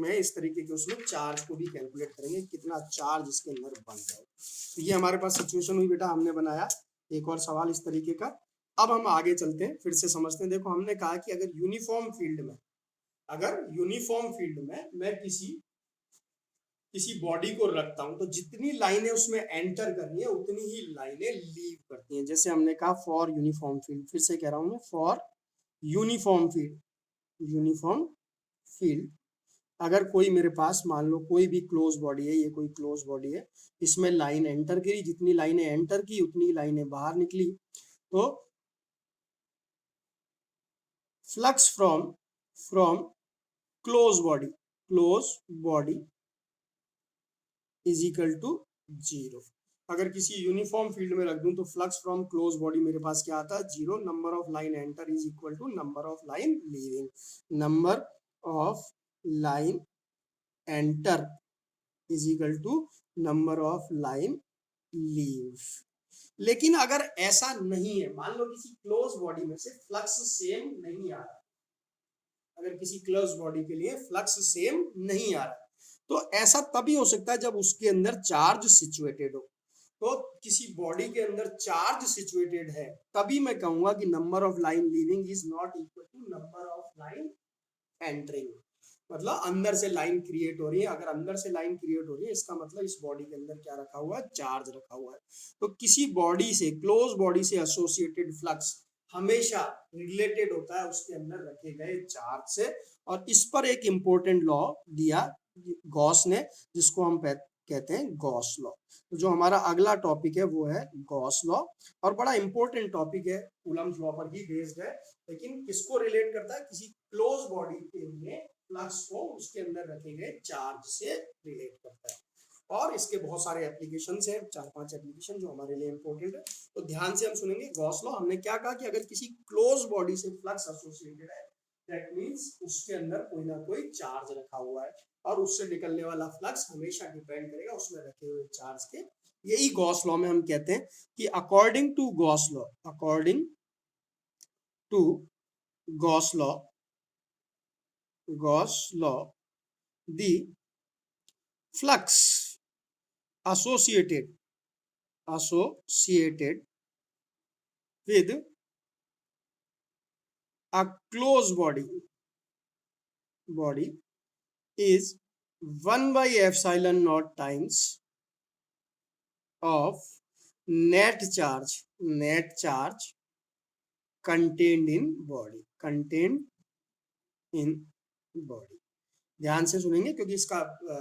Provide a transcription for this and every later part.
में इस तरीके के उसमें चार्ज को भी कैलकुलेट करेंगे, कितना चार्ज इसके अंदर बन जाए। तो ये हमारे पास सिचुएशन हुई बेटा, हमने बनाया एक और सवाल इस तरीके का। अब हम आगे चलते हैं, फिर से समझते हैं। देखो हमने कहा कि अगर यूनिफॉर्म फील्ड में मैं किसी बॉडी को रखता हूं तो जितनी लाइनें उसमें एंटर करनी है उतनी ही लाइनें लीव करती हैं। जैसे हमने कहा फॉर यूनिफॉर्म फील्ड, फिर से कह रहा हूं मैं, फॉर यूनिफॉर्म फील्ड अगर कोई मेरे पास मान लो कोई भी क्लोज बॉडी है, ये कोई क्लोज बॉडी है, इसमें लाइन एंटर करी, जितनी लाइनें एंटर की उतनी लाइनें बाहर निकली, तो flux from close body is equal to 0। अगर किसी यूनिफॉर्म फील्ड में रख दूं तो फ्लक्स फ्रॉम क्लोज बॉडी मेरे पास क्या आता है, 0। Number of line enter is equal to number of line leaving. Number of line enter is equal to number of line leave. लेकिन अगर ऐसा नहीं है, मान लो किसी क्लोज बॉडी में से फ्लक्स सेम नहीं आ रहा, अगर किसी क्लोज बॉडी के लिए फ्लक्स सेम नहीं आ रहा, तो ऐसा तभी हो सकता है जब उसके अंदर चार्ज सिचुएटेड हो। तो किसी बॉडी के अंदर चार्ज सिचुएटेड है तभी मैं कहूंगा कि number of line leaving is not equal to number of line entering. मतलब अंदर से लाइन क्रिएट हो रही है, अगर अंदर से लाइन क्रिएट हो रही है इसका मतलब इस बॉडी के अंदर क्या रखा हुआ है, चार्ज रखा हुआ है। तो किसी बॉडी से, क्लोज बॉडी से एसोसिएटेड फ्लक्स हमेशा रिलेटेड होता है उसके अंदर रखे गए चार्ज से। और इस पर एक इंपॉर्टेंट लॉ दिया गॉस ने, जिसको हम कहते हैं गॉस लॉ। तो जो हमारा अगला टॉपिक है वो है गॉस लॉ, और बड़ा इंपॉर्टेंट टॉपिक है, कूलम्स लॉ पर ही बेस्ड है, लेकिन किसको रिलेट करता है, किसी क्लोज बॉडी के लिए फ्लक्स को उसके अंदर रखे गए चार्ज से रिलेट करता है। और इसके बहुत सारे एप्लीकेशंस हैं, 4-5 एप्लीकेशन जो हमारे लिए इंपॉर्टेंट है, तो ध्यान से हम सुनेंगे। गॉस लॉ हमने क्या कहा कि अगर किसी क्लोज बॉडी से फ्लक्स एसोसिएटेड है, दैट मींस उसके अंदर कोई ना कोई चार्ज रखा हुआ है, और उससे निकलने वाला फ्लक्स हमेशा डिपेंड करेगा उसमें रखे हुए चार्ज के। यही गॉस लॉ में हम कहते हैं कि according to Gauss law the flux associated with a closed body is 1 by epsilon naught times of net charge contained in body। ध्यान से सुनेंगे क्योंकि इसका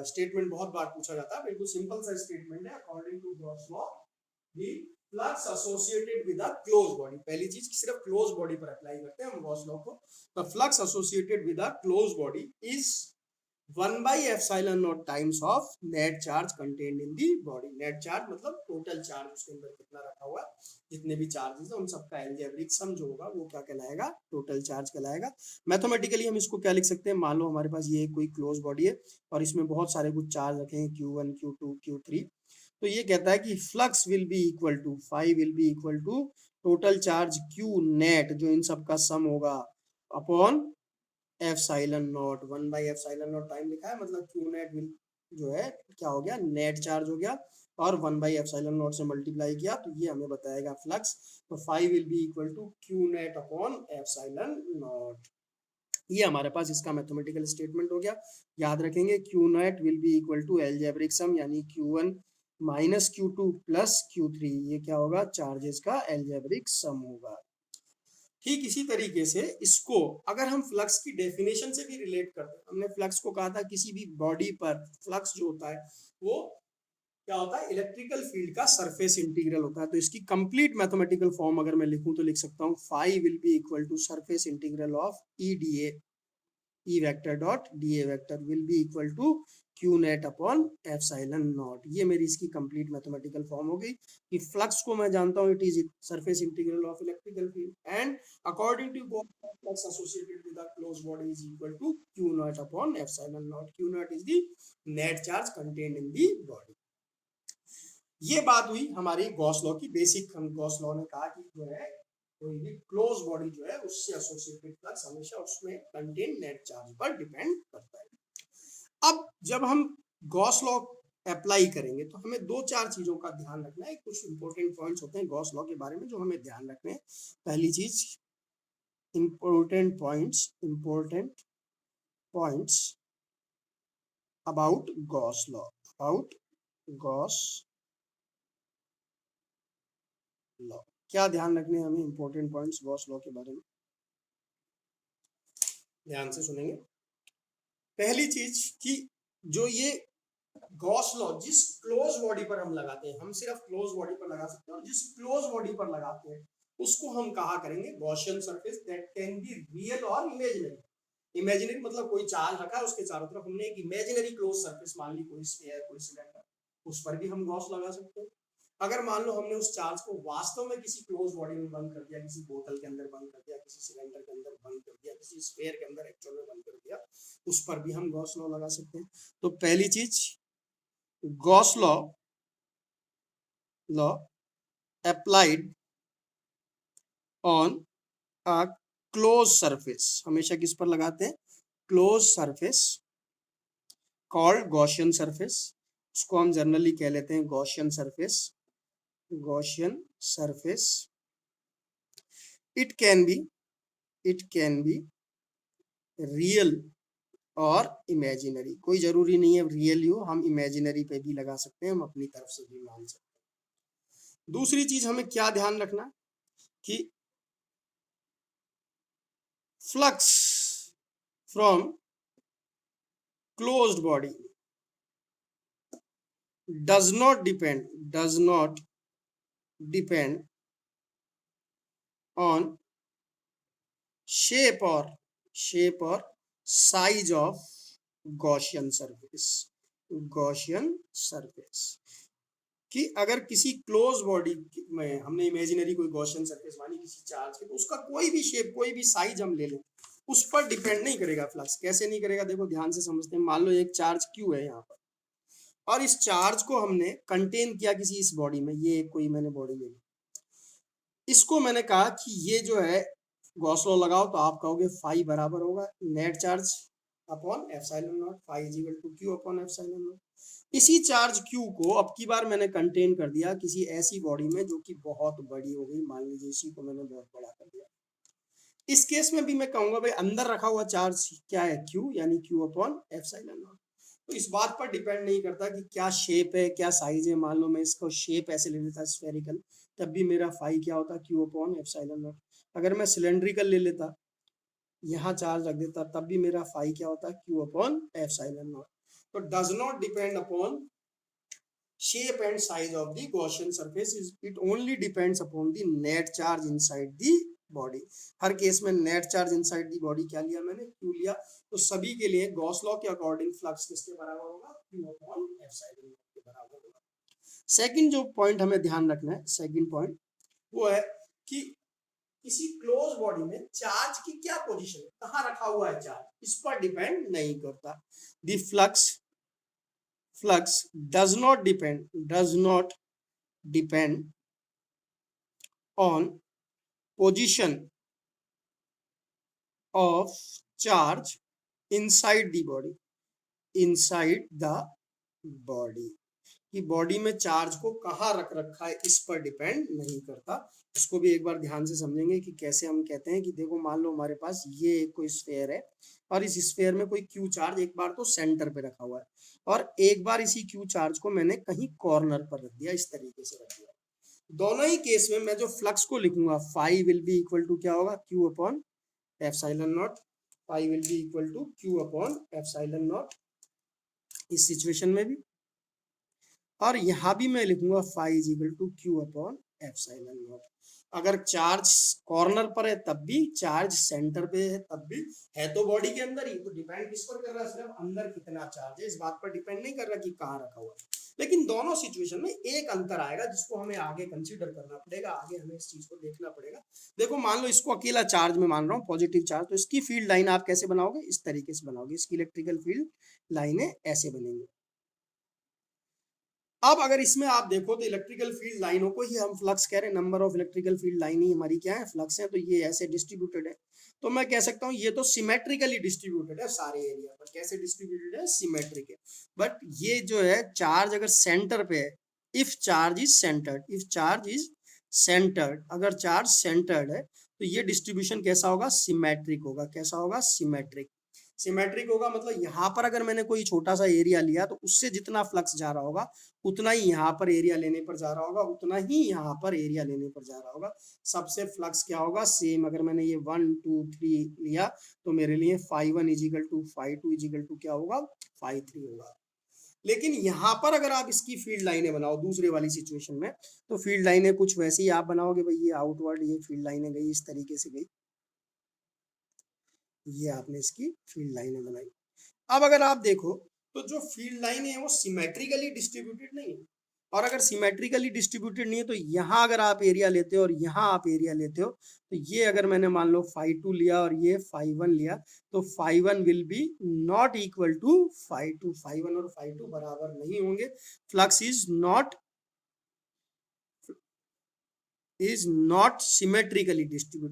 स्टेटमेंट बहुत बार पूछा जाता है। बिल्कुल सिंपल सा स्टेटमेंट है, according to Gauss law the flux associated with a close body. पहली चीज सिर्फ क्लोज बॉडी पर अप्लाई करते हैं हम गॉस लॉ को। The flux associated with a close body is 1 by epsilon naught times of net charge contained in the body। Net charge मतलब total charge उसके अंदर कितना रखा हुआ है, जितने भी चार्जेस है उन सबका एल्जेब्रिक सम जो होगा वो क्या कहलाएगा, टोटल चार्ज कहलाएगा। मैथमेटिकली हम इसको क्या लिख सकते हैं, मान लो हमारे पास ये कोई क्लोज बॉडी है और इसमें बहुत सारे कुछ चार्ज रखे हैं, Q1 Q2 Q3। तो ये कहता है कि flux will be equal to, phi will be equal to total charge Q net जो इन सबका सम होगा upon epsilon not. 1 by epsilon not time लिखा है, मतलब क्यू नेट विल जो है क्या हो गया, नेट चार्ज हो गया, और 1 बाई एप्सिलॉन नॉट से मल्टीप्लाई किया तो ये हमें बताएगा फ्लक्स। तो phi will be equal to Q net upon epsilon not. ये हमारे पास इसका मैथमेटिकल स्टेटमेंट हो गया। याद रखेंगे Q net will be equal to algebraic sum, यानी Q1 minus Q2 plus Q3, ये क्या होगा, चार्जेस का एल्जेब्रिक सम होगा। ठीक इसी तरीके से इसको अगर हम फ्लक्स की डेफिनेशन से भी रिलेट करते हैं, हमने फ्लक्स को कहा था किसी भी बॉडी पर फ्लक्स जो होता है वो क्या होता है, इलेक्ट्रिकल फील्ड का सरफेस इंटीग्रल होता है। तो इसकी कंप्लीट मैथमेटिकल फॉर्म अगर मैं लिखूं तो लिख सकता हूं phi will be equal to surface integral of E d A vector dot d A vector will be equal to Q net upon epsilon not. ये मेरी इसकी कंप्लीट मैथमेटिकल फॉर्म हो गई कि फ्लक्स को मैं जानता हूं it is surface integral of electrical field and according to Gauss law flux associated with a closed body is equal to Q not upon epsilon not. Q not is the net charge contained in the body. ये बात हुई हमारी Gauss law की basic. हम Gauss law ने कहा कि जो है कोई भी क्लोज बॉडी जो है उससे एसोसिएटेड फ्लक्स हमेशा उसमें कंटेन नेट चार्ज पर डिपेंड करता है। जब हम गॉस लॉ अप्लाई करेंगे तो हमें दो चार चीजों का ध्यान रखना है। कुछ इंपॉर्टेंट पॉइंट्स होते हैं गॉस लॉ के बारे में जो हमें ध्यान रखने हैं। पहली चीज, important points about Gauss law, about Gauss law। क्या ध्यान रखने हैं हमें इंपॉर्टेंट पॉइंट्स गॉस लॉ के बारे में, ध्यान से सुनेंगे। पहली चीज कि जो ये गॉस लॉ जिस क्लोज बॉडी पर हम लगाते हैं, हम सिर्फ क्लोज बॉडी पर लगा सकते हैं, और जिस क्लोज बॉडी पर लगाते हैं उसको हम कहा करेंगे Gaussian surface that can be real और इमेजिनरी। इमेजिनरी मतलब कोई चार्ज रखा है उसके चारों तरफ हमने एक इमेजिनरी क्लोज सरफेस मान ली, कोई स्फीयर कोई सिलेंडर, उस पर भी हम गॉस लगा सकते हैं। अगर मान लो हमने उस चार्ज को वास्तव में किसी क्लोज बॉडी में बंद कर दिया, किसी बोतल के अंदर बंद कर दिया, किसी सिलेंडर के अंदर बंद कर दिया, किसी स्फीयर के अंदर एक्चुअल में बंद कर दिया, उस पर भी हम गॉस लॉ लगा सकते हैं। तो पहली चीज, Gauss law applied on a closed surface, हमेशा किस पर लगाते हैं, closed surface called Gaussian surface, उसको हम जनरली कह लेते हैं Gaussian surface, Gaussian surface। it can be real और इमेजिनरी, कोई जरूरी नहीं है रियल ही हो, हम इमेजिनरी पे भी लगा सकते हैं, हम अपनी तरफ से भी मान सकते हैं। दूसरी चीज हमें क्या ध्यान रखना कि flux from closed body does not depend on shape or size of Gaussian surface। कि अगर किसी क्लोज बॉडी में हमने इमेजिनरी कोई गॉसियन सरफेस मानी किसी चार्ज के, तो उसका कोई भी शेप कोई भी साइज हम ले लें उस पर डिपेंड नहीं करेगा फ्लक्स। कैसे नहीं करेगा, देखो ध्यान से समझते हैं। मान लो एक चार्ज क्यू है यहाँ पर, और इस चार्ज को हमने कंटेन किया किसी इस बॉडी में, ये कोई मैंने बॉडी ले ली, इसको मैंने कहा कि ये जो है गॉस लॉ लगाओ तो आप कहोगे फाई बराबर होगा net charge upon epsilon not, phi is equal to Q upon epsilon not. इसी चार्ज क्यू को अब की बार मैंने कंटेन कर दिया किसी ऐसी बॉडी में जो कि बहुत बड़ी हो गई, मान लीजिए इसी को मैंने बहुत बड़ा कर दिया। इस केस में भी मैं कहूंगा भाई अंदर रखा हुआ चार्ज क्या है, क्यू, यानी क्यू अपॉन एप्सिलॉन नॉट। तो इस बात पर डिपेंड नहीं करता कि क्या शेप है क्या साइज है। मान लो मैं इसको शेप ऐसे ले लेता स्फेरिकल, तब भी मेरा फाई क्या होता, क्यू अपॉन एप्सिलॉन नॉट। अगर मैं सिलेंड्रिकल ले लेता, यहाँ चार्ज रख देता, तब भी मेरा फाई क्या होता, क्यू अपॉन एप्सिलॉन नॉट। तो does not depend upon shape and size of the Gaussian surface, it only depends upon the net charge inside the body। हर केस में net charge inside the body क्या लिया मैंने, Q लिया। तो सभी के लिए गॉस लॉ के अकॉर्डिंग फ्लक्स किसके बराबर होगा, क्यू अपॉन एप्सिलॉन नॉट के बराबर होगा। सेकंड जो पॉइंट हमें ध्यान रखना है, सेकंड पॉइंट वो है कि किसी क्लोज बॉडी में चार्ज की क्या पोजीशन है, कहाँ रखा हुआ है चार्ज, इस पर डिपेंड नहीं करता। The flux does not depend on position of charge inside the body, कि बॉडी में चार्ज को कहाँ रख रखा है इस पर डिपेंड नहीं करता। इसको भी एक बार ध्यान से समझेंगे कि कैसे हम कहते हैं कि देखो मान लो हमारे पास ये कोई स्फीयर है और इस स्फीयर में कोई क्यू चार्ज एक बार तो सेंटर पे रखा हुआ है और एक बार इसी क्यू चार्ज को मैंने कहीं कॉर्नर पर रख दिया, इस तरीके से रख दिया। दोनों ही केस में मैं जो फ्लक्स को लिखूंगा phi will be equal to क्या होगा, Q upon epsilon not. Phi will be equal to Q upon epsilon not इस सिचुएशन में भी, और यहाँ भी मैं लिखूंगा phi is equal to Q upon epsilon not. अगर चार्ज कॉर्नर पर है तब भी, चार्ज सेंटर पे है तब भी, है तो बॉडी के अंदर ही, तो डिपेंड किस पर कर रहा है, सिर्फ अंदर कितना चार्ज है इस बात पर डिपेंड नहीं कर रहा कि कहाँ रखा हुआ है। लेकिन दोनों सिचुएशन में एक अंतर आएगा जिसको हमें आगे कंसीडर करना पड़ेगा, आगे हमें इस चीज को देखना पड़ेगा। देखो मान लो इसको अकेला चार्ज में मान रहा हूँ, पॉजिटिव चार्ज, तो इसकी फील्ड लाइन आप कैसे बनाओगे, इस तरीके से बनाओगे, इसकी इलेक्ट्रिकल फील्ड लाइनें ऐसे बनेंगे। अब अगर इसमें आप देखो तो इलेक्ट्रिकल फील्ड लाइनों को ही हम फ्लक्स कह रहे हैं, number of electrical field line ही हमारी क्या है, फ्लक्स है, तो ये ऐसे डिस्ट्रीब्यूटेड है। तो मैं कह सकता हूँ ये तो सिमेट्रिकली डिस्ट्रीब्यूटेड है सारे एरिया पर। कैसे डिस्ट्रीब्यूटेड है, सिमेट्रिक है। बट ये जो है चार्ज अगर सेंटर पे है, if charge is centred, if charge is centred, अगर चार्ज सेंटर्ड है तो ये डिस्ट्रीब्यूशन कैसा होगा, सिमेट्रिक होगा। कैसा होगा, सिमेट्रिक। सिमेट्रिक होगा मतलब यहाँ पर अगर मैंने कोई छोटा सा एरिया लिया तो उससे जितना फ्लक्स जा रहा होगा उतना ही यहाँ पर एरिया लेने पर जा रहा होगा, उतना ही यहाँ पर एरिया लेने पर जा रहा होगा। सबसे फ्लक्स क्या होगा, सेम। अगर मैंने ये 1 2 3 लिया तो मेरे लिए φ1 इजिकल टू φ2 इजिकल टू क्या होगा, φ3 होगा। लेकिन यहाँ पर अगर आप इसकी फील्ड लाइनें बनाओ दूसरे वाली सिचुएशन में, तो फील्ड लाइनें कुछ वैसी ही आप बनाओगे। भाई ये आउटवर्ड ये फील्ड लाइनें गई इस तरीके से गई, ये आपने इसकी फील्ड लाइनें बनाई। अब अगर आप देखो तो जो फील्ड लाइन है वो सिमेट्रिकली डिस्ट्रीब्यूटेड नहीं है। और अगर सिमेट्रिकली डिस्ट्रीब्यूटेड नहीं है तो यहाँ अगर आप एरिया लेते हो और यहाँ आप एरिया लेते हो, तो ये अगर मैंने मान लो φ2 लिया और ये φ1 लिया, तो φ1 will be not equal to φ2। φ1 और φ2 बराबर नहीं होंगे। Flux is not symmetrically distributed.